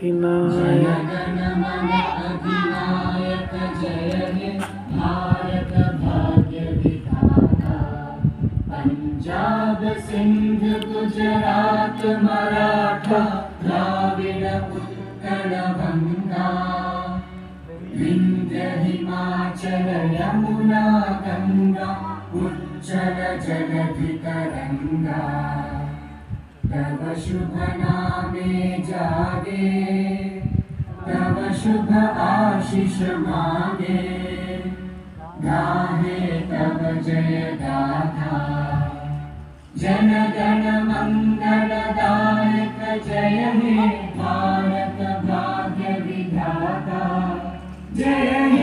अधिनायक अधिनायक जय हे भारत भाग्य विधाता। पंजाब सिंध गुजरात मराठा द्राविड़ उत्कल गंगा। विंध्य हिमाचल यमुना गंगा उज्जल जलधि तरंगा। तव शुभ नामे जागे तव शुभ आशीष मांगे। गाहे तव जय गाथा जन गण मंगलदायक जय हे भारत भाग्य विधाता। जय हे